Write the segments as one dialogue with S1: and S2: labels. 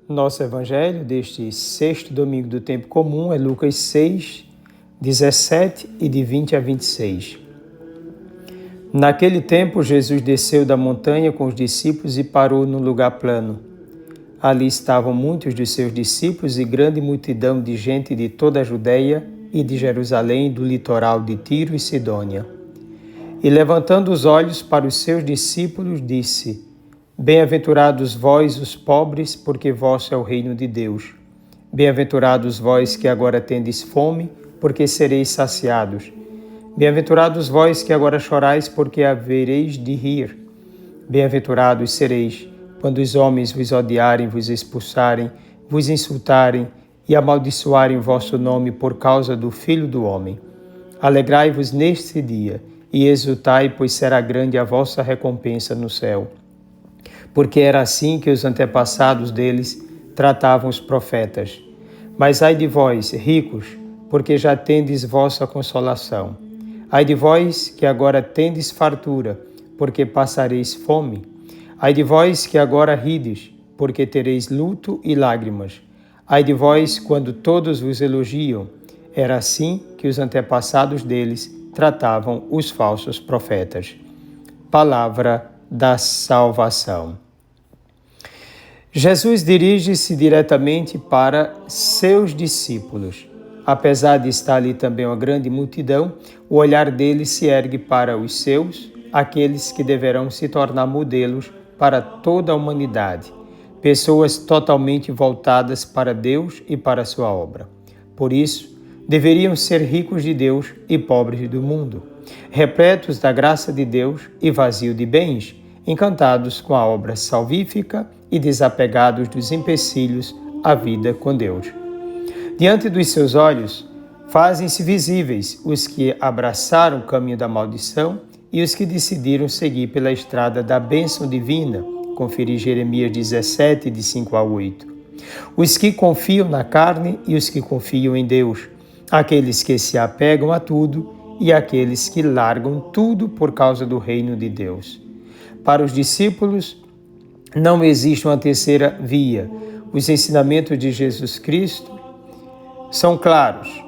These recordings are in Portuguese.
S1: Nosso evangelho deste sexto domingo do tempo comum é Lucas 6, 17 e de 20 a 26. Naquele tempo, Jesus desceu da montanha com os discípulos e parou num lugar plano. Ali estavam muitos dos seus discípulos e grande multidão de gente de toda a Judeia e de Jerusalém, do litoral de Tiro e Sidônia. E levantando os olhos para os seus discípulos, disse: Bem-aventurados vós, os pobres, porque vosso é o reino de Deus. Bem-aventurados vós que agora tendes fome, porque sereis saciados. Bem-aventurados vós que agora chorais, porque havereis de rir. Bem-aventurados sereis, quando os homens vos odiarem, vos expulsarem, vos insultarem e amaldiçoarem o vosso nome por causa do Filho do Homem. Alegrai-vos neste dia e exultai, pois será grande a vossa recompensa no céu. Porque era assim que os antepassados deles tratavam os profetas. Mas ai de vós, ricos, porque já tendes vossa consolação. Ai de vós, que agora tendes fartura, porque passareis fome. Ai de vós, que agora rides, porque tereis luto e lágrimas. Ai de vós, quando todos vos elogiam. Era assim que os antepassados deles tratavam os falsos profetas. Palavra da salvação. Jesus dirige-se diretamente para seus discípulos. Apesar de estar ali também uma grande multidão, o olhar dele se ergue para os seus, aqueles que deverão se tornar modelos para toda a humanidade, pessoas totalmente voltadas para Deus e para a sua obra. Por isso, deveriam ser ricos de Deus e pobres do mundo, repletos da graça de Deus e vazios de bens, encantados com a obra salvífica e desapegados dos empecilhos à vida com Deus. Diante dos seus olhos, fazem-se visíveis os que abraçaram o caminho da maldição e os que decidiram seguir pela estrada da bênção divina, conferir Jeremias 17, de 5 a 8. Os que confiam na carne e os que confiam em Deus, aqueles que se apegam a tudo e aqueles que largam tudo por causa do reino de Deus. Para os discípulos, não existe uma terceira via. Os ensinamentos de Jesus Cristo são claros.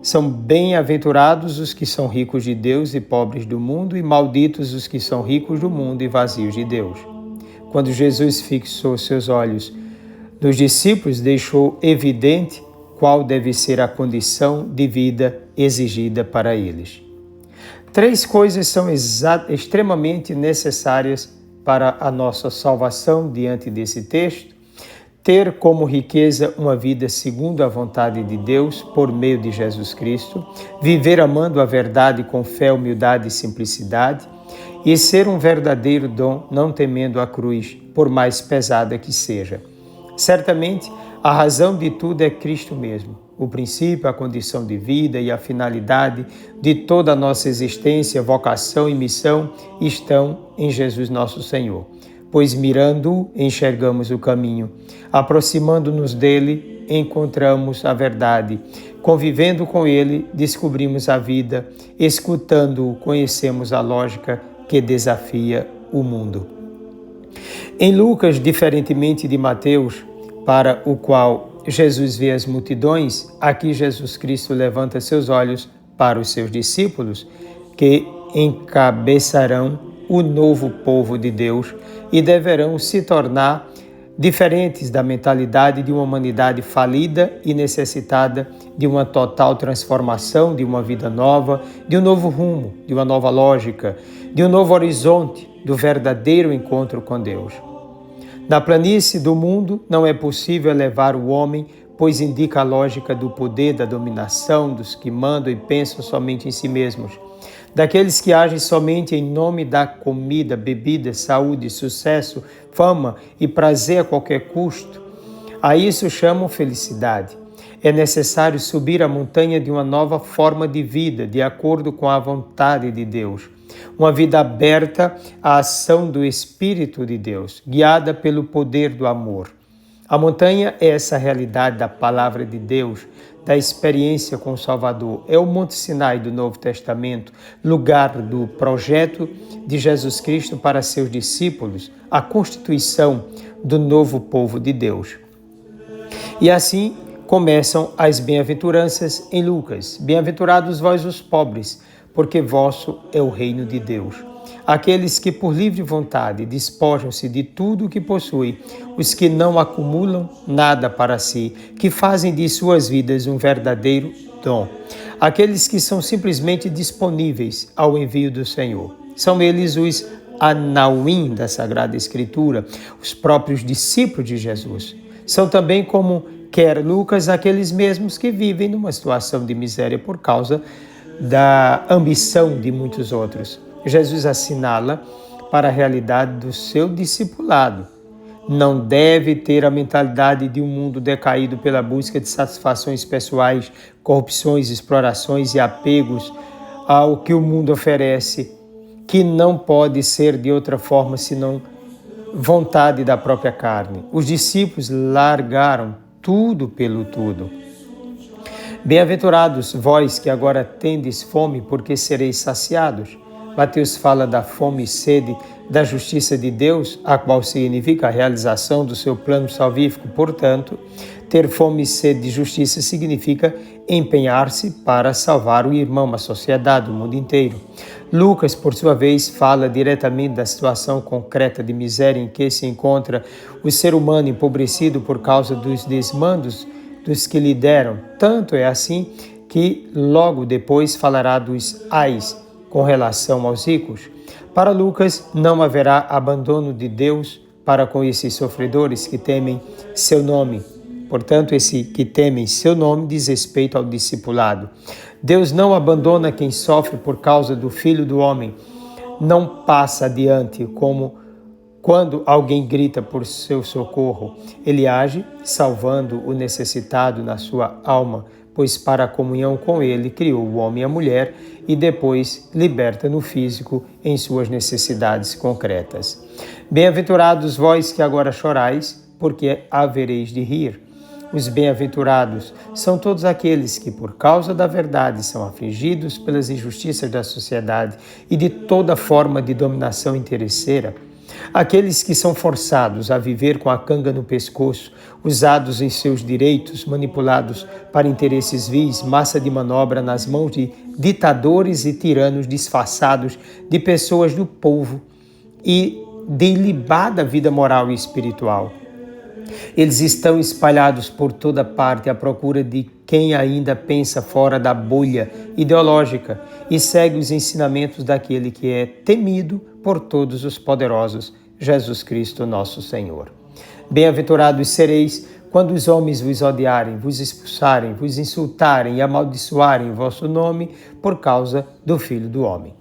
S1: São bem-aventurados os que são ricos de Deus e pobres do mundo, e malditos os que são ricos do mundo e vazios de Deus. Quando Jesus fixou seus olhos nos discípulos, deixou evidente qual deve ser a condição de vida exigida para eles. Três coisas são extremamente necessárias para a nossa salvação diante desse texto: ter como riqueza uma vida segundo a vontade de Deus por meio de Jesus Cristo, viver amando a verdade com fé, humildade e simplicidade, e ser um verdadeiro dom, não temendo a cruz, por mais pesada que seja. Certamente, a razão de tudo é Cristo mesmo. O princípio, a condição de vida e a finalidade de toda a nossa existência, vocação e missão estão em Jesus nosso Senhor. Pois mirando-o, enxergamos o caminho. Aproximando-nos dele, encontramos a verdade. Convivendo com ele, descobrimos a vida. Escutando-o, conhecemos a lógica que desafia o mundo. Em Lucas, diferentemente de Mateus, para o qual Jesus vê as multidões, aqui Jesus Cristo levanta seus olhos para os seus discípulos, que encabeçarão o novo povo de Deus e deverão se tornar diferentes da mentalidade de uma humanidade falida e necessitada de uma total transformação, de uma vida nova, de um novo rumo, de uma nova lógica, de um novo horizonte, do verdadeiro encontro com Deus. Na planície do mundo não é possível elevar o homem, pois indica a lógica do poder, da dominação, dos que mandam e pensam somente em si mesmos, daqueles que agem somente em nome da comida, bebida, saúde, sucesso, fama e prazer a qualquer custo. A isso chamam felicidade. É necessário subir a montanha de uma nova forma de vida, de acordo com a vontade de Deus. Uma vida aberta à ação do Espírito de Deus, guiada pelo poder do amor. A montanha é essa realidade da palavra de Deus, da experiência com o Salvador. É o Monte Sinai do Novo Testamento, lugar do projeto de Jesus Cristo para seus discípulos, a constituição do novo povo de Deus. E assim começam as bem-aventuranças em Lucas. Bem-aventurados vós os pobres, porque vosso é o reino de Deus. Aqueles que por livre vontade despojam-se de tudo o que possuem, os que não acumulam nada para si, que fazem de suas vidas um verdadeiro dom. Aqueles que são simplesmente disponíveis ao envio do Senhor. São eles os Anauim da Sagrada Escritura, os próprios discípulos de Jesus. São também, como quer Lucas, aqueles mesmos que vivem numa situação de miséria por causa da ambição de muitos outros. Jesus assinala para a realidade do seu discipulado. Não deve ter a mentalidade de um mundo decaído pela busca de satisfações pessoais, corrupções, explorações e apegos ao que o mundo oferece, que não pode ser de outra forma senão vontade da própria carne. Os discípulos largaram tudo pelo tudo. Bem-aventurados vós que agora tendes fome, porque sereis saciados. Mateus fala da fome e sede da justiça de Deus, a qual significa a realização do seu plano salvífico. Portanto, ter fome e sede de justiça significa empenhar-se para salvar o irmão, a sociedade, o mundo inteiro. Lucas, por sua vez, fala diretamente da situação concreta de miséria em que se encontra o ser humano empobrecido por causa dos desmandos dos que lhe deram. Tanto é assim que logo depois falará dos ais com relação aos ricos. Para Lucas, não haverá abandono de Deus para com esses sofredores que temem seu nome. Portanto, esse que temem seu nome diz respeito ao discipulado. Deus não abandona quem sofre por causa do Filho do Homem. Não passa adiante como quando alguém grita por seu socorro. Ele age salvando o necessitado na sua alma, pois para a comunhão com ele criou o homem e a mulher e depois liberta no físico em suas necessidades concretas. Bem-aventurados vós que agora chorais, porque havereis de rir. Os bem-aventurados são todos aqueles que, por causa da verdade, são afligidos pelas injustiças da sociedade e de toda forma de dominação interesseira. Aqueles que são forçados a viver com a canga no pescoço, usados em seus direitos, manipulados para interesses vis, massa de manobra nas mãos de ditadores e tiranos disfarçados de pessoas do povo e de ilibada vida moral e espiritual. Eles estão espalhados por toda parte à procura de quem ainda pensa fora da bolha ideológica e segue os ensinamentos daquele que é temido por todos os poderosos, Jesus Cristo, nosso Senhor. Bem-aventurados sereis quando os homens vos odiarem, vos expulsarem, vos insultarem e amaldiçoarem o vosso nome por causa do Filho do Homem.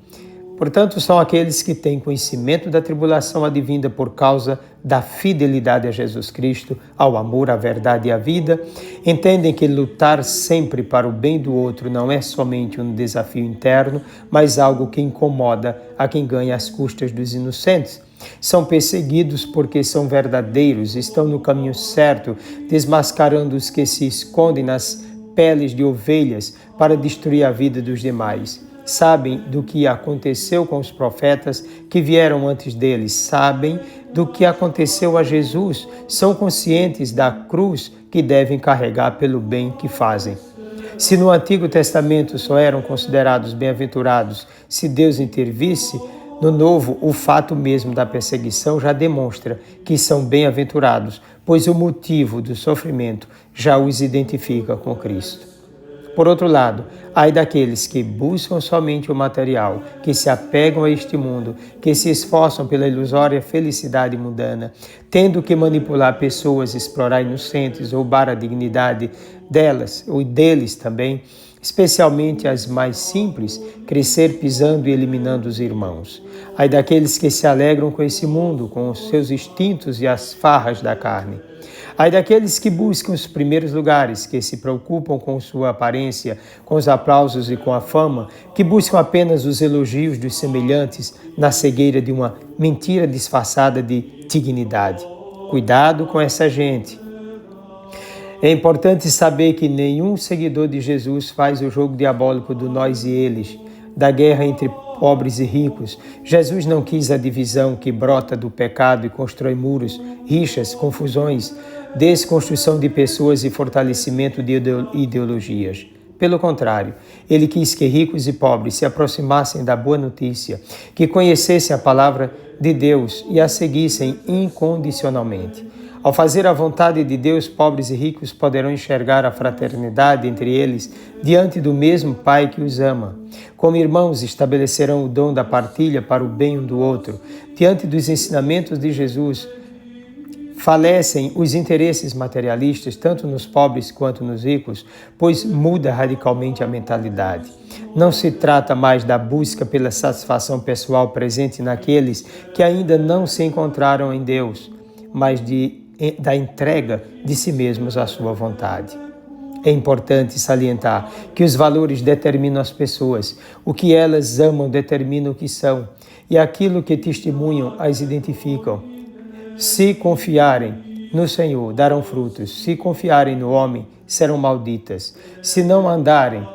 S1: Portanto, são aqueles que têm conhecimento da tribulação advinda por causa da fidelidade a Jesus Cristo, ao amor, à verdade e à vida, entendem que lutar sempre para o bem do outro não é somente um desafio interno, mas algo que incomoda a quem ganha às custas dos inocentes. São perseguidos porque são verdadeiros, estão no caminho certo, desmascarando os que se escondem nas peles de ovelhas para destruir a vida dos demais. Sabem do que aconteceu com os profetas que vieram antes deles, sabem do que aconteceu a Jesus, são conscientes da cruz que devem carregar pelo bem que fazem. Se no Antigo Testamento só eram considerados bem-aventurados se Deus intervisse, no Novo o fato mesmo da perseguição já demonstra que são bem-aventurados, pois o motivo do sofrimento já os identifica com Cristo. Por outro lado, ai daqueles que buscam somente o material, que se apegam a este mundo, que se esforçam pela ilusória felicidade mundana, tendo que manipular pessoas, explorar inocentes, roubar a dignidade delas ou deles também, especialmente as mais simples, crescer pisando e eliminando os irmãos. Ai daqueles que se alegram com esse mundo, com os seus instintos e as farras da carne. Ai daqueles que buscam os primeiros lugares, que se preocupam com sua aparência, com os aplausos e com a fama, que buscam apenas os elogios dos semelhantes na cegueira de uma mentira disfarçada de dignidade. Cuidado com essa gente. É importante saber que nenhum seguidor de Jesus faz o jogo diabólico do nós e eles, da guerra entre pobres e ricos. Jesus não quis a divisão que brota do pecado e constrói muros, rixas, confusões, desconstrução de pessoas e fortalecimento de ideologias. Pelo contrário, ele quis que ricos e pobres se aproximassem da boa notícia, que conhecessem a palavra de Deus e a seguissem incondicionalmente. Ao fazer a vontade de Deus, pobres e ricos poderão enxergar a fraternidade entre eles diante do mesmo Pai que os ama. Como irmãos, estabelecerão o dom da partilha para o bem um do outro. Diante dos ensinamentos de Jesus, falecem os interesses materialistas, tanto nos pobres quanto nos ricos, pois muda radicalmente a mentalidade. Não se trata mais da busca pela satisfação pessoal presente naqueles que ainda não se encontraram em Deus, mas da entrega de si mesmos à sua vontade. É importante salientar que os valores determinam as pessoas, o que elas amam determina o que são, e aquilo que testemunham as identificam. Se confiarem no Senhor, darão frutos. Se confiarem no homem, serão malditas. Se não andarem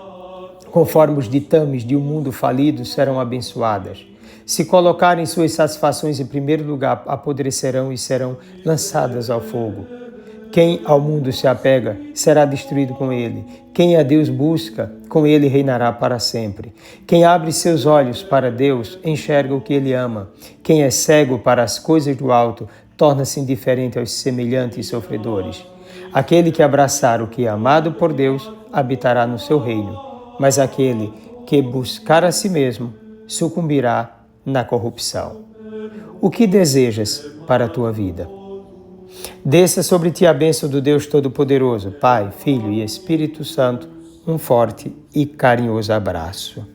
S1: conforme os ditames de um mundo falido, serão abençoadas. Se colocarem suas satisfações em primeiro lugar, apodrecerão e serão lançadas ao fogo. Quem ao mundo se apega, será destruído com ele. Quem a Deus busca, com ele reinará para sempre. Quem abre seus olhos para Deus, enxerga o que ele ama. Quem é cego para as coisas do alto, torna-se indiferente aos semelhantes sofredores. Aquele que abraçar o que é amado por Deus, habitará no seu reino. Mas aquele que buscar a si mesmo, sucumbirá na corrupção. O que desejas para a tua vida? Desça sobre ti a bênção do Deus Todo-Poderoso, Pai, Filho e Espírito Santo, um forte e carinhoso abraço.